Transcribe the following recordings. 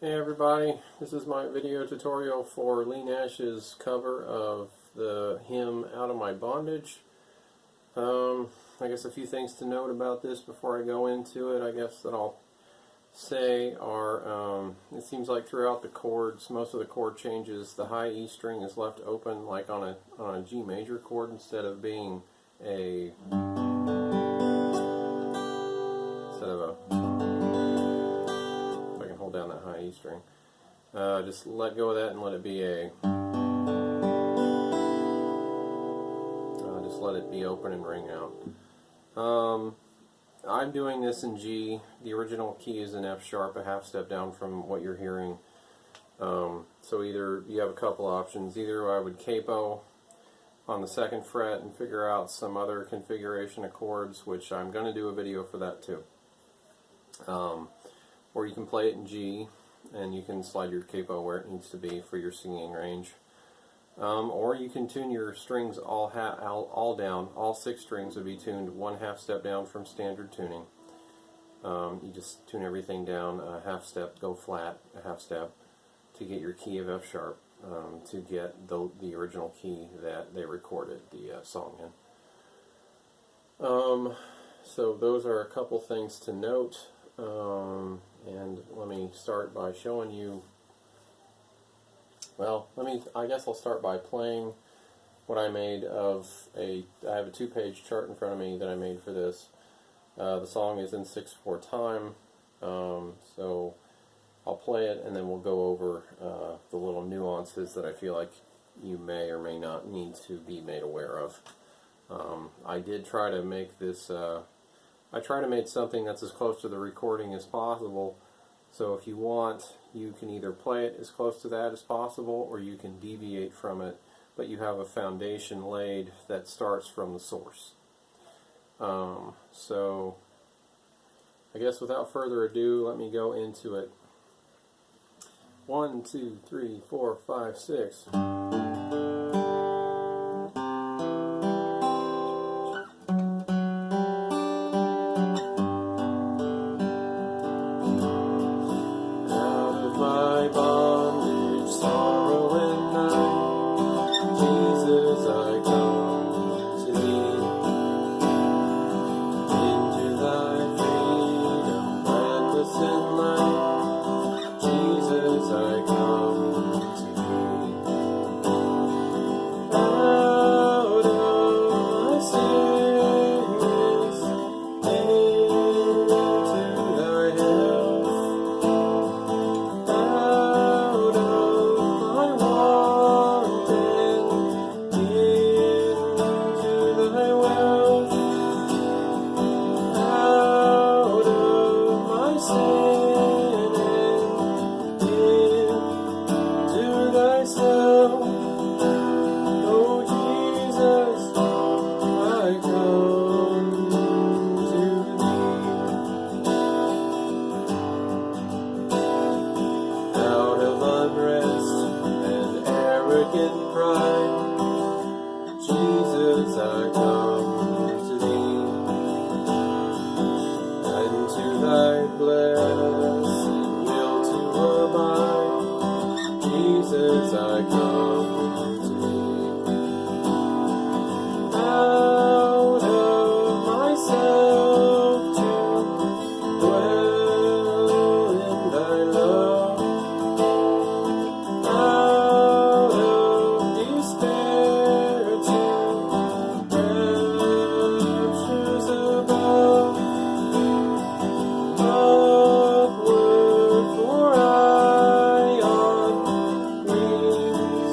Hey everybody, this is my video tutorial for Lee Nash's cover of the hymn Out of My Bondage. I guess a few things to note about this before I go into it, I guess that I'll say are, it seems like throughout the chords, most of the chord changes, the high E string is left open like on a G major chord instead of being a hold down that high E string. Just let go of that and let it be a. Just let it be open and ring out. I'm doing this in G. The original key is in F sharp, a half step down from what you're hearing. So either you have a couple options. Either I would capo on the 2nd fret and figure out some other configuration of chords, which I'm going to do a video for that too. Or you can play it in G, and you can slide your capo where it needs to be for your singing range. Or you can tune your strings all down. All 6 strings would be tuned 1/2 step down from standard tuning. You just tune everything down a half step, go flat a half step to get your key of F sharp, to get the original key that they recorded the song in. So those are a couple things to note. And let me start by showing you, well, I guess I'll start by playing what I made of I have a 2-page chart in front of me that I made for this. The song is in 6/4 time, so I'll play it and then we'll go over the little nuances that I feel like you may or may not need to be made aware of. I did try to make this I try to make something that's as close to the recording as possible, so if you want, you can either play it as close to that as possible, or you can deviate from it, but you have a foundation laid that starts from the source. So, I guess without further ado, let me go into it. 1, 2, 3, 4, 5, 6. My bondage, sorrow and night, Jesus, I come to thee. Into thy freedom, reckless in light, Jesus, I come to thee. Out of my sickness, into thy health. Pride, Jesus, I come to thee, and to thy blessed will to abide, Jesus, I come to thee. Out of myself to dwell in thy love. Upward, for I on wings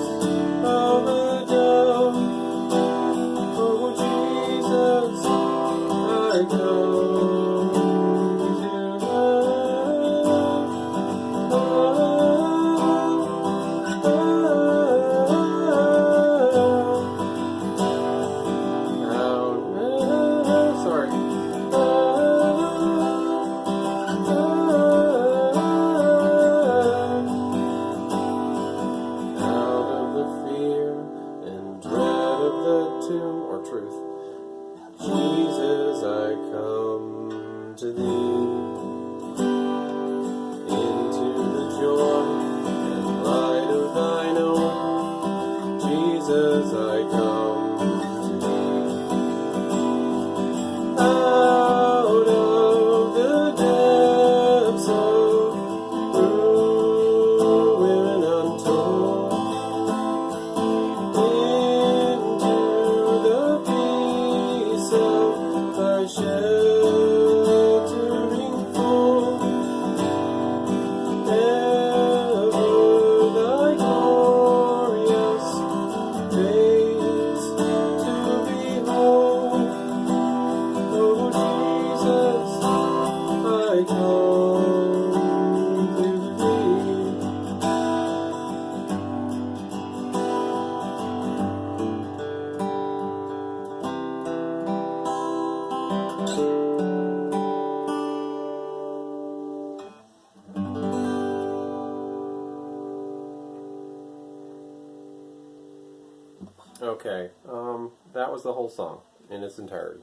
Okay, that was the whole song in its entirety.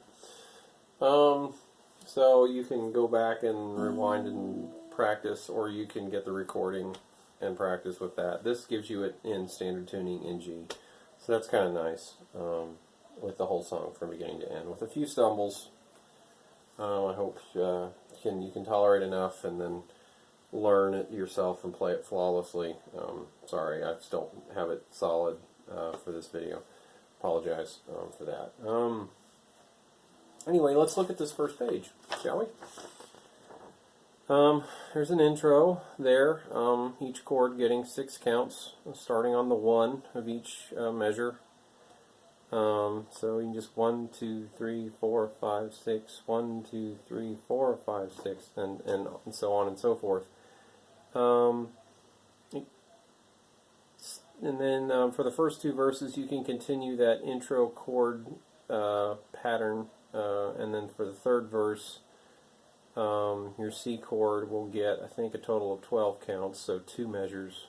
So you can go back and rewind and practice, or you can get the recording and practice with that. This gives you it in standard tuning in G. So that's kind of nice, with the whole song from beginning to end. With a few stumbles, I hope you can tolerate enough and then learn it yourself and play it flawlessly. Sorry, I just don't have it solid for this video. Apologize for that. Anyway, let's look at this first page, shall we? There's an intro there, each chord getting 6 counts, starting on the 1 of each measure. So you can just 1, 2, 3, 4, 5, 6, 1, 2, 3, 4, 5, 6, and so on and so forth. And then for the first 2 verses, you can continue that intro chord pattern, and then for the 3rd verse, your C chord will get, I think, a total of 12 counts, so 2 measures,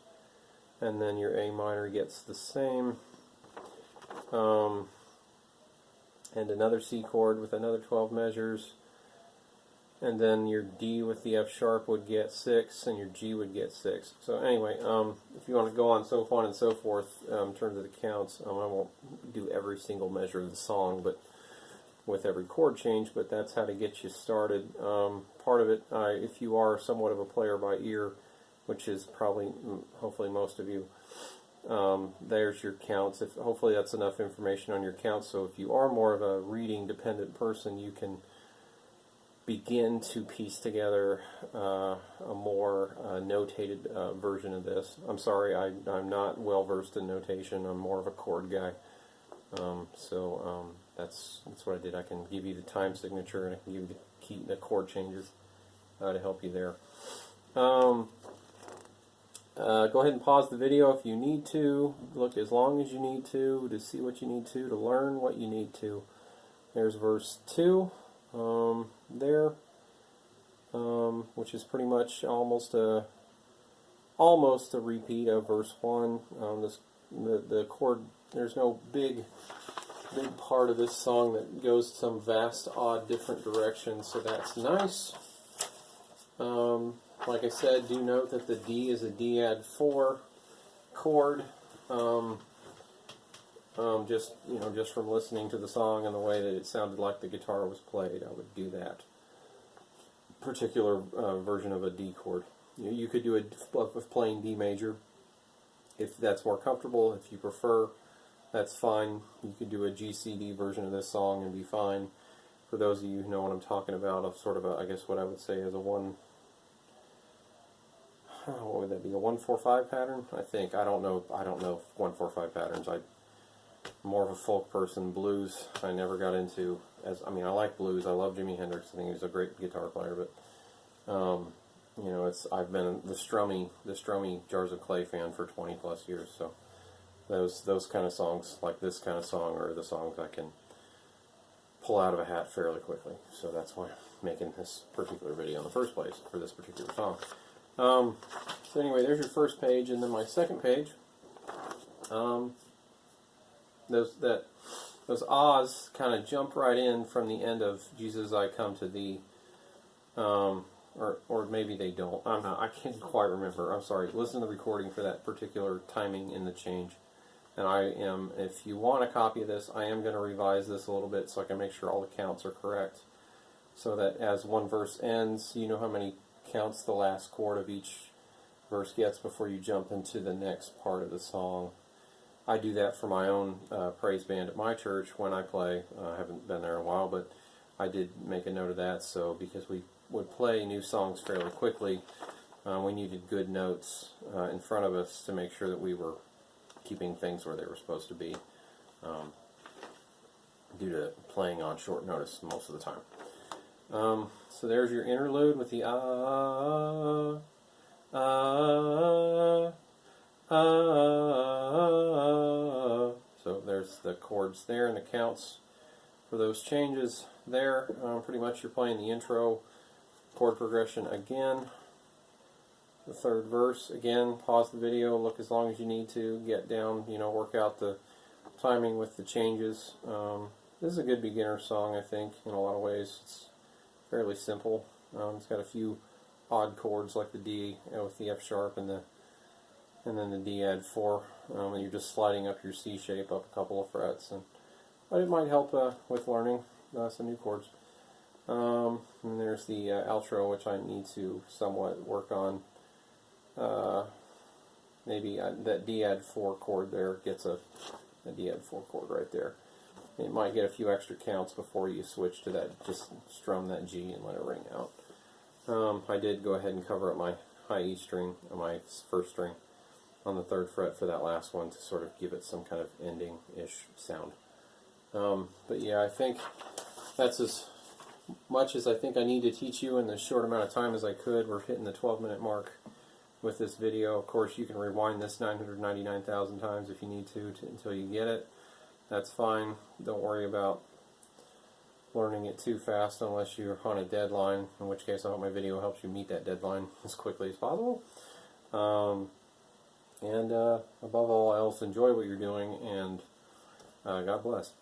and then your A minor gets the same, and another C chord with another 12 measures, and then your D with the F sharp would get 6, and your G would get 6. So anyway, if you want to go on so on and so forth in terms of the counts, I won't do every single measure of the song, but with every chord change, but that's how to get you started. Part of it, if you are somewhat of a player by ear, which is probably, hopefully most of you, there's your counts. Hopefully that's enough information on your counts, so if you are more of a reading dependent person, you can begin to piece together a more notated version of this. I'm sorry, I'm not well versed in notation. I'm more of a chord guy. That's what I did. I can give you the time signature, and I can give you the chord changes to help you there. Go ahead and pause the video if you need to. Look as long as you need to see what you need to learn what you need to. There's verse 2 there, which is pretty much almost a repeat of verse 1. The chord, there's no big part of this song that goes some vast, odd, different direction, so that's nice. Like I said, do note that the D is a D add 4 chord. Just from listening to the song and the way that it sounded like the guitar was played, I would do that particular version of a D chord. You could do a plain D major if that's more comfortable. If you prefer, that's fine. You could do a GCD version of this song and be fine. For those of you who know what I'm talking about, I guess what I would say is a what would that be? A 1-4-5 pattern? I think. I don't know 1-4-5 patterns. I'm more of a folk person. Blues I never got into. I like blues. I love Jimi Hendrix. I think he's a great guitar player, but I've been the strummy Jars of Clay fan for 20 plus years. So those kind of songs, like this kind of song, are the songs I can pull out of a hat fairly quickly. So that's why I'm making this particular video in the first place for this particular song. So anyway, there's your first page, and then my second page. Those ahs kind of jump right in from the end of Jesus I Come to Thee, or maybe they don't. I can't quite remember. I'm sorry. Listen to the recording for that particular timing in the change. And if you want a copy of this, I am going to revise this a little bit so I can make sure all the counts are correct, so that as one verse ends, you know how many counts the last chord of each verse gets before you jump into the next part of the song. I do that for my own praise band at my church when I play. I haven't been there in a while, but I did make a note of that. So because we would play new songs fairly quickly, we needed good notes in front of us to make sure that we were keeping things where they were supposed to be, due to playing on short notice most of the time. So there's your interlude with the ah, ah, ah. So there's the chords there and the counts for those changes there. Pretty much you're playing the intro chord progression again. The third verse again. Pause the video, look as long as you need to, get down, work out the timing with the changes. This is a good beginner song, I think, in a lot of ways. It's fairly simple. It's got a few odd chords like the D with the F sharp and then the D add 4. And you're just sliding up your C shape up a couple of frets, but it might help with learning some new chords. And there's the outro, which I need to somewhat work on. Maybe that D add 4 chord there gets a D add 4 chord right there. It might get a few extra counts before you switch to that. Just strum that G and let it ring out. I did go ahead and cover up my high E string, my first string, on the 3rd fret for that last one to sort of give it some kind of ending-ish sound. But yeah, I think that's as much as I think I need to teach you in the short amount of time as I could. We're hitting the 12-minute mark with this video. Of course, you can rewind this 999,000 times if you need to until you get it. That's fine. Don't worry about learning it too fast unless you're on a deadline, in which case I hope my video helps you meet that deadline as quickly as possible. And above all else, enjoy what you're doing, and God bless.